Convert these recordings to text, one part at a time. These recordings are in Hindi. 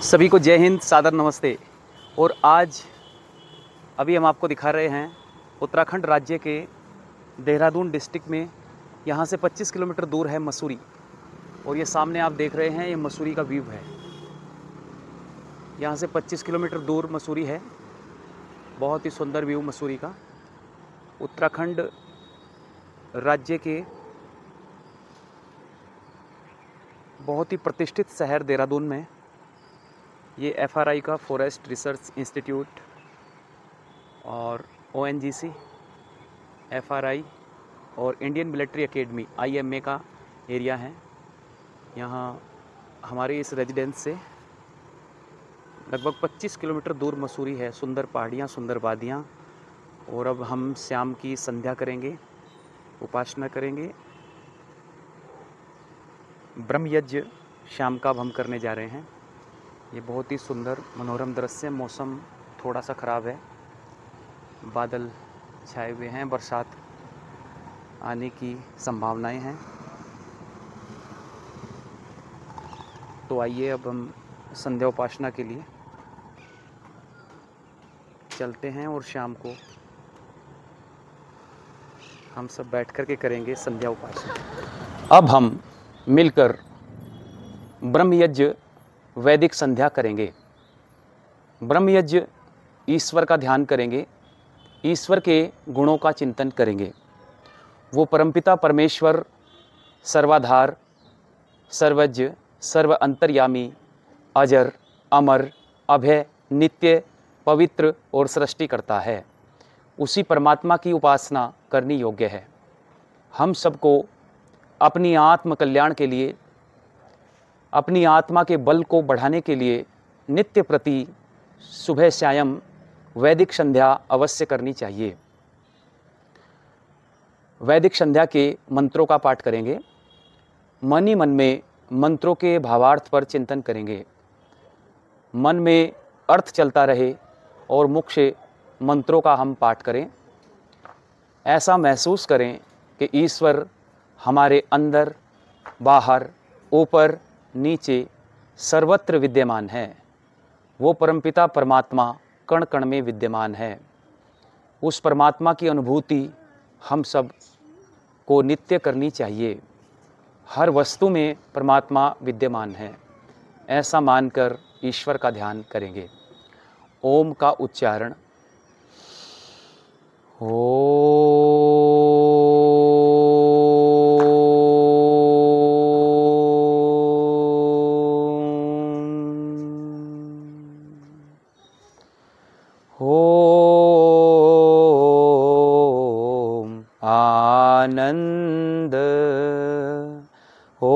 सभी को जय हिंद, सादर नमस्ते। और आज अभी हम आपको दिखा रहे हैं उत्तराखंड राज्य के देहरादून डिस्ट्रिक्ट में, यहाँ से 25 किलोमीटर दूर है मसूरी। और ये सामने आप देख रहे हैं, ये मसूरी का व्यू है। यहाँ से 25 किलोमीटर दूर मसूरी है। बहुत ही सुंदर व्यू मसूरी का। उत्तराखंड राज्य के बहुत ही प्रतिष्ठित शहर देहरादून में ये FRI का फॉरेस्ट रिसर्च इंस्टीट्यूट और ONGC, FRI और इंडियन मिलिट्री एकेडमी IMA का एरिया है। यहाँ हमारे इस रेजिडेंस से लगभग 25 किलोमीटर दूर मसूरी है। सुंदर पहाड़ियाँ, सुंदर वादियाँ। और अब हम शाम की संध्या करेंगे, उपासना करेंगे। ब्रह्म यज्ञ शाम का अब हम करने जा रहे हैं। ये बहुत ही सुंदर मनोरम दृश्य। मौसम थोड़ा सा ख़राब है, बादल छाए हुए हैं, बरसात आने की संभावनाएं हैं। तो आइए अब हम संध्या उपासना के लिए चलते हैं और शाम को हम सब बैठ कर के करेंगे संध्या उपासना। अब हम मिलकर ब्रह्म यज्ञ वैदिक संध्या करेंगे। ब्रह्म यज्ञ ईश्वर का ध्यान करेंगे, ईश्वर के गुणों का चिंतन करेंगे। वो परमपिता परमेश्वर सर्वाधार, सर्वज्ञ, सर्व अंतर्यामी, अजर, अमर, अभय, नित्य, पवित्र और सृष्टि करता है। उसी परमात्मा की उपासना करनी योग्य है। हम सबको अपनी आत्म कल्याण के लिए, अपनी आत्मा के बल को बढ़ाने के लिए नित्य प्रति सुबह सायं वैदिक संध्या अवश्य करनी चाहिए। वैदिक संध्या के मंत्रों का पाठ करेंगे। मन ही मन में मंत्रों के भावार्थ पर चिंतन करेंगे। मन में अर्थ चलता रहे और मुख से मंत्रों का हम पाठ करें। ऐसा महसूस करें कि ईश्वर हमारे अंदर, बाहर, ऊपर, नीचे सर्वत्र विद्यमान है। वो परमपिता परमात्मा कण कण में विद्यमान है। उस परमात्मा की अनुभूति हम सब को नित्य करनी चाहिए। हर वस्तु में परमात्मा विद्यमान है, ऐसा मानकर ईश्वर का ध्यान करेंगे। ओम का उच्चारण। ओम आनंद, ओम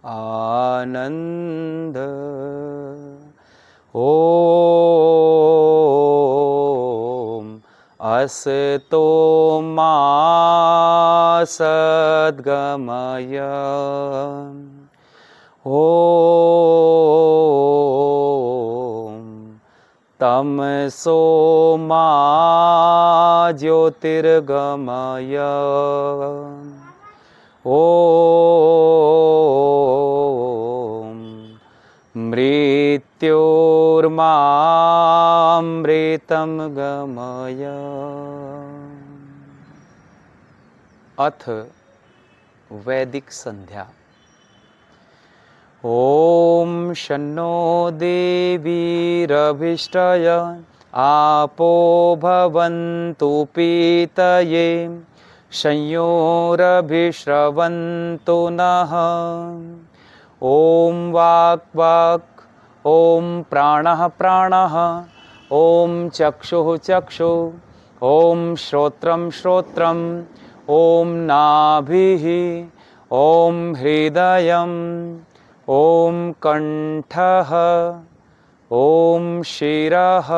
आनंद, ओम असतो मा सद्गमय, ओम तमसो मा ज्योतिर्गमय, ओम मृत्योर्मामृतं गमय। अथ वैदिक संध्या। ओम शन्नो देवीरभिष्टय आपो भवन्तु पीतये, संयोरभिश्रवन्तु नः। ओम वाक् वाक्, ओम प्राणः प्राणः, ओम चक्षुः चक्षुः, ओम श्रोत्रं श्रोत्रम्, ओम नाभिः, ओम हृदयम्, ओम कंठः, ओम शिरः,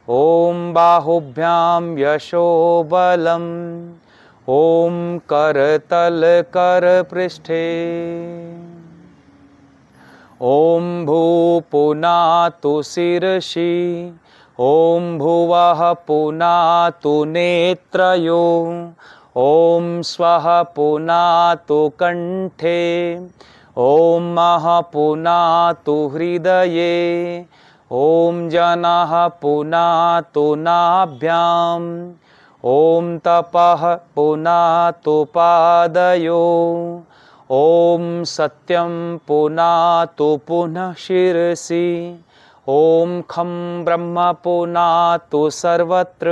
ओम बाहुभ्यां यशोबलम्, ओम करतल करपृष्ठे, ओम भूपुनातु शिरसि, ओम भुवः पुनातु नेत्रयोः, ओम स्वः पुनातु कंठे, ॐ मः पुनातु हृदये, ॐ जनः पुनातु नाभ्याम्, ॐ तपः पुनातु पादयो, ॐ सत्यं पुनातु पुनः शिरसि, ॐ खं ब्रह्म पुनातु सर्वत्र।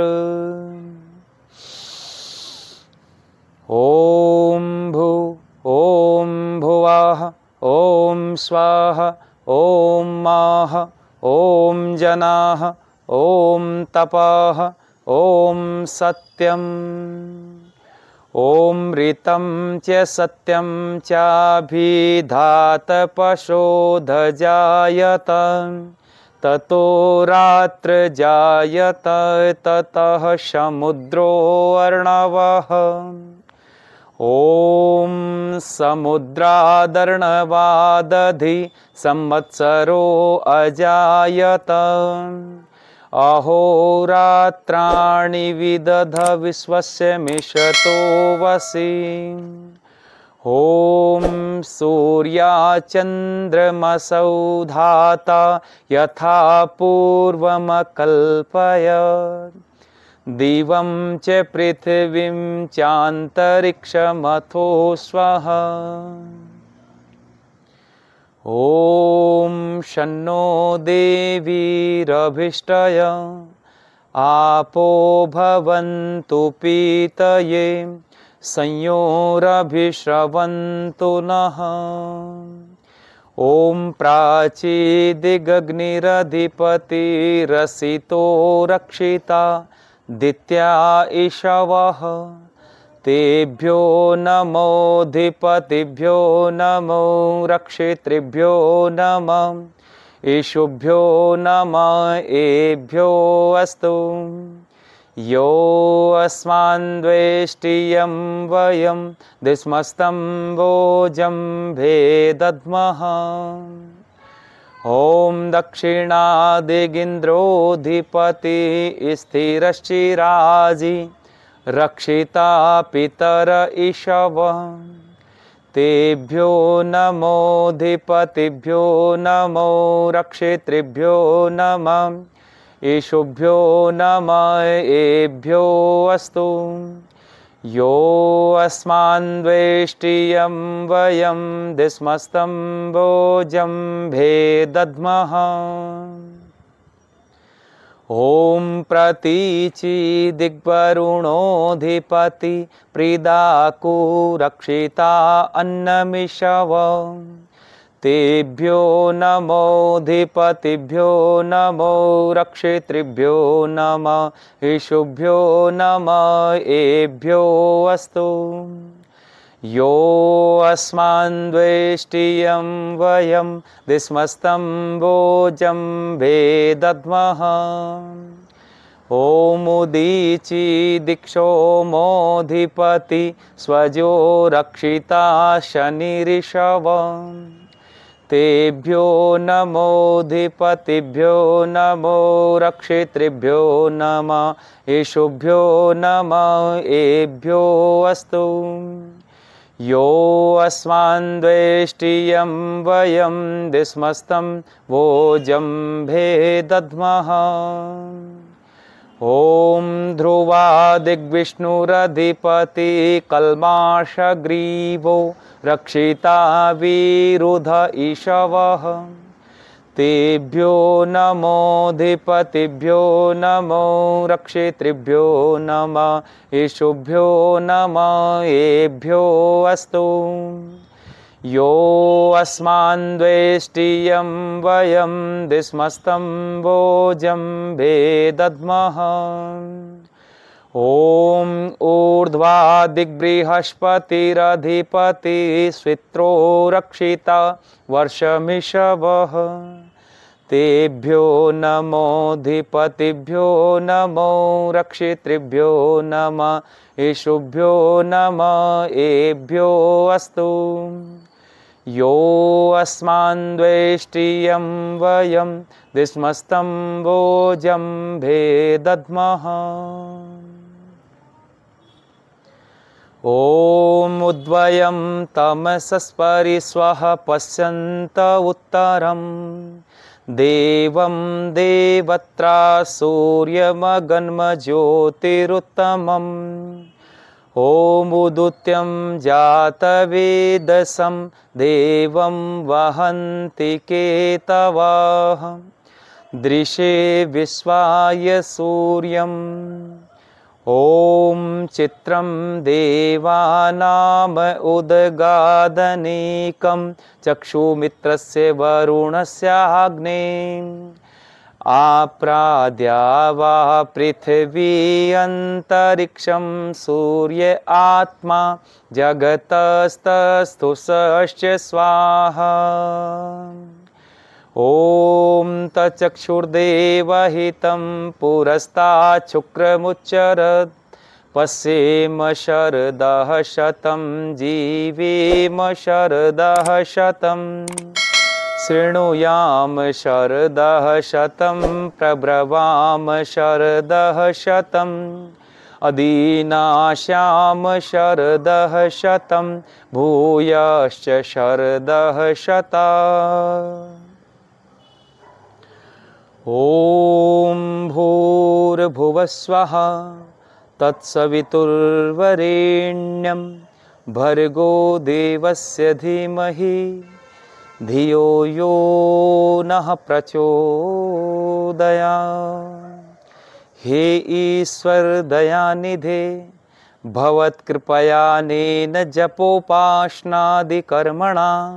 ॐ भू ॐ भुवः ॐ स्वाहा ॐ माः ॐ जनाः ॐ तपः ॐ सत्यम्। ॐ ऋतं च सत्यं चाभिधातपशोधजायत, ततो रात्र जायत, ततः समुद्रो अर्णवः। ॐ समुद्रादर्णवादधि संवत्सरो अजायत, अहोरात्राणि विदध विश्वस्य मिषतो वसि। ॐ सूर्याचन्द्रमसौ धाता यथा पूर्वमकल्पयत्, दिवं च पृथिवीं चान्तरिक्षमथो स्वः। ॐ शन्नो देवीरभिष्टय, आपो भवन्तु पीतये, संयोरभिश्रवन्तु नः। ॐ प्राचीदिगग्निरधिपतिरसितो रक्षिता दित्या ईशवः, तेभ्यो नमोऽधिपतिभ्यो नमो रक्षितृभ्यो नमः, ईशुभ्यो नमः एभ्यो अस्तु। यो अस्मान् द्वेष्टियं वयं दिस्मस्तं भोजं भेदध्मः। ॐ दक्षिणादिगिन्द्रोऽधिपति स्थिरश्चिराजि, रक्षिता पितर ईशव, तेभ्यो नमोऽधिपतिभ्यो नमो रक्षितृभ्यो नमः, ईशुभ्यो नमः एभ्यो अस्तु। यो अस्मान् द्वेष्टियं वयं दिस्मस्तं भोजं भेदध्मः। ॐ प्रतीचि दिग्वरुणोऽधिपति प्रीदाकु रक्षिता अन्नमिषव, तेभ्यो नमोऽधिपतिभ्यो नमो रक्षितृभ्यो नमः, ईशुभ्यो नमः एभ्यो अस्तु। यो अस्मान् द्वेष्टियं वयं दिस्मस्तं भोजं भेदध्मः। ॐ उदीचि दिक्षोमोऽधिपति स्वजो रक्षिता शनिरिषव, तेभ्यो नमोऽधिपतिभ्यो नमो रक्षितृभ्यो नमः, ईशुभ्यो नमः एभ्यो अस्तु। यो अस्मान् द्वेष्टियं वयं दिस्मस्तं भोजं भेदध्मः। ॐ ध्रुवादिग्विष्णुरधिपति कल्माषग्रीवो रक्षिता विरुध ईशवः, तेभ्यो नमोऽधिपतिभ्यो नमो रक्षितृभ्यो नमः, ईशुभ्यो नमः एभ्यो अस्तु। यो अस्मान् द्वेष्टियं वयं दिस्मस्तं भोजं भेदध्मः। ॐ ऊर्ध्वादिग्बृहस्पतिरधिपति स्वित्रो रक्षिता वर्षमिषवः, तेभ्यो नमोऽधिपतिभ्यो नमो रक्षितृभ्यो नमः, ईशुभ्यो नमः एभ्यो अस्तु। यो अस्मान् द्वेष्टियं वयं दिस्मस्तं भोजं भेदध्मः। ॐ उद्वयं तमसस्परिस्वः पश्यन्त उत्तरं देवं देवत्रा सूर्यमगन्मज्योतिरुत्तमम् ॐ उदुत्यं जातवेदसं देवं वहन्ति केतवः दृशे विश्वाय सूर्यम् ॐ चित्रं देवानाम उदगादनेकं चक्षुमित्रस्य वरुणस्याग्नेम् आप्राद्या वा पृथिवी अन्तरिक्षं सूर्य आत्मा जगतस्तस्थुषश्च स्वाहा ॐ तचक्षुर्देवहितं पुरस्तात् शुक्रमुच्चरत् पश्येम शरदः शतं जीवेम शरदः शतं शृणुयाम शरदः शतं प्रब्रवाम शरदः शतम् अदीनाश्याम शरदः शतं भूयश्च शरदः शता ॐ भूर्भुवस्वः तत्सवितुर्वरेण्यं भर्गो देवस्य धीमहि धियो यो नः प्रचोदयात्। हे ईश्वर दयानिधे भवत्कृपयानेन जपोपासनादिकर्मणां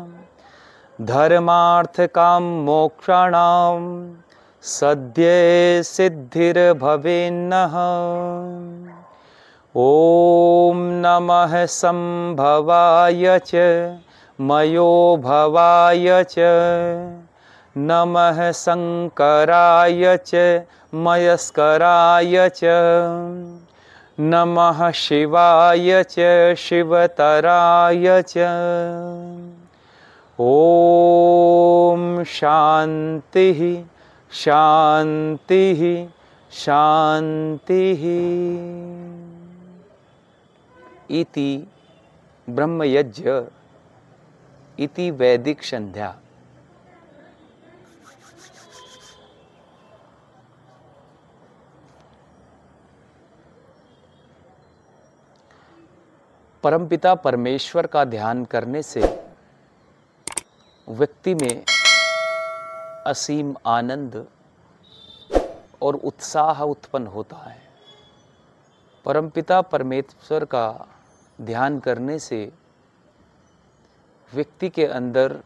धर्मार्थकाम मोक्षाणां सद्य सिद्धिर्भवेन्नः। ॐ नमः संभवाय च मयो भवाय च नमः शंकराय च मयस्कराय च नमः शिवाय च शिवतराय च। ॐ शान्तिः शान्तिः शान्तिः। इति ब्रह्मयज्ञ इति वैदिक संध्या। परमपिता परमेश्वर का ध्यान करने से व्यक्ति में असीम आनंद और उत्साह उत्पन्न होता है। परमपिता परमेश्वर का ध्यान करने से व्यक्ति के अंदर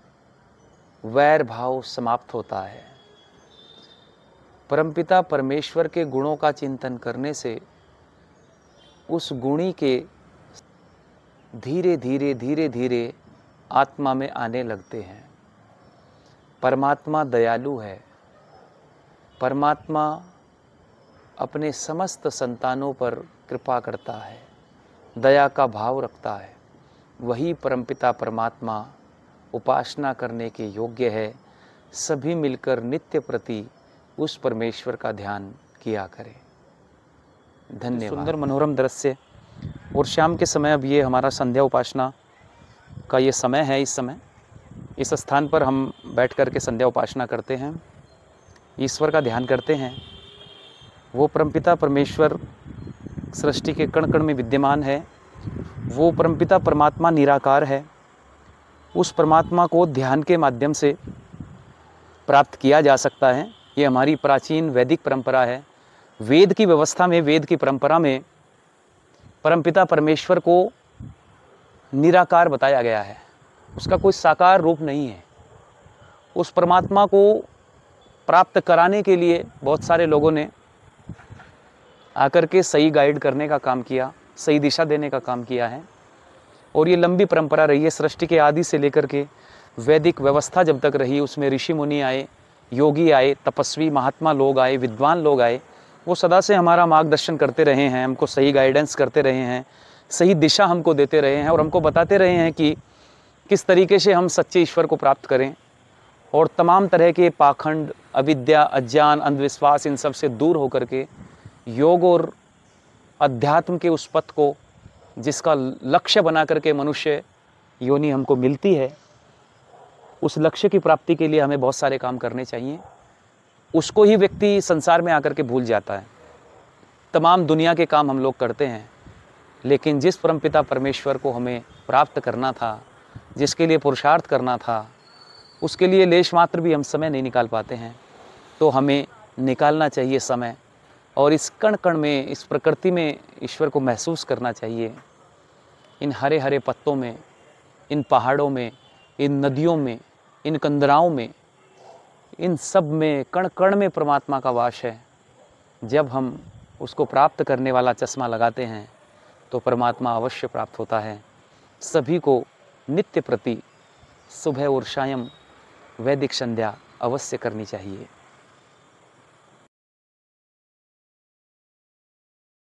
वैर भाव समाप्त होता है। परमपिता परमेश्वर के गुणों का चिंतन करने से उस गुणी के धीरे धीरे आत्मा में आने लगते हैं। परमात्मा दयालु है। परमात्मा अपने समस्त संतानों पर कृपा करता है, दया का भाव रखता है। वही परमपिता परमात्मा उपासना करने के योग्य है। सभी मिलकर नित्य प्रति उस परमेश्वर का ध्यान किया करें। धन्यवाद। सुंदर मनोरम दृश्य और शाम के समय अब ये हमारा संध्या उपासना का ये समय है। इस स्थान पर हम बैठ कर के संध्या उपासना करते हैं, ईश्वर का ध्यान करते हैं। वो परमपिता परमेश्वर सृष्टि के कण कण में विद्यमान है। वो परमपिता परमात्मा निराकार है। उस परमात्मा को ध्यान के माध्यम से प्राप्त किया जा सकता है। ये हमारी प्राचीन वैदिक परंपरा है। वेद की व्यवस्था में, वेद की परंपरा में परमपिता परमेश्वर को निराकार बताया गया है। उसका कोई साकार रूप नहीं है। उस परमात्मा को प्राप्त कराने के लिए बहुत सारे लोगों ने आकर के सही गाइड करने का काम किया, सही दिशा देने का काम किया है। और ये लंबी परंपरा रही है। सृष्टि के आदि से लेकर के वैदिक व्यवस्था जब तक रही, उसमें ऋषि मुनि आए, योगी आए, तपस्वी महात्मा लोग आए, विद्वान लोग आए। वो सदा से हमारा मार्गदर्शन करते रहे हैं, हमको सही गाइडेंस करते रहे हैं, सही दिशा हमको देते रहे हैं और हमको बताते रहे हैं कि किस तरीके से हम सच्चे ईश्वर को प्राप्त करें और तमाम तरह के पाखंड, अविद्या, अज्ञान, अंधविश्वास, इन सब से दूर होकर के योग और अध्यात्म के उस पथ को जिसका लक्ष्य बना करके मनुष्य योनि हमको मिलती है, उस लक्ष्य की प्राप्ति के लिए हमें बहुत सारे काम करने चाहिए। उसको ही व्यक्ति संसार में आकर के भूल जाता है। तमाम दुनिया के काम हम लोग करते हैं, लेकिन जिस परमपिता परमेश्वर को हमें प्राप्त करना था, जिसके लिए पुरुषार्थ करना था, उसके लिए लेश मात्र भी हम समय नहीं निकाल पाते हैं। तो हमें निकालना चाहिए समय, और इस कण कण में, इस प्रकृति में ईश्वर को महसूस करना चाहिए। इन हरे हरे पत्तों में, इन पहाड़ों में, इन नदियों में, इन कंदराओं में, इन सब में, कण कण में परमात्मा का वास है। जब हम उसको प्राप्त करने वाला चश्मा लगाते हैं तो परमात्मा अवश्य प्राप्त होता है। सभी को नित्य प्रति सुबह और शाम वैदिक संध्या अवश्य करनी चाहिए।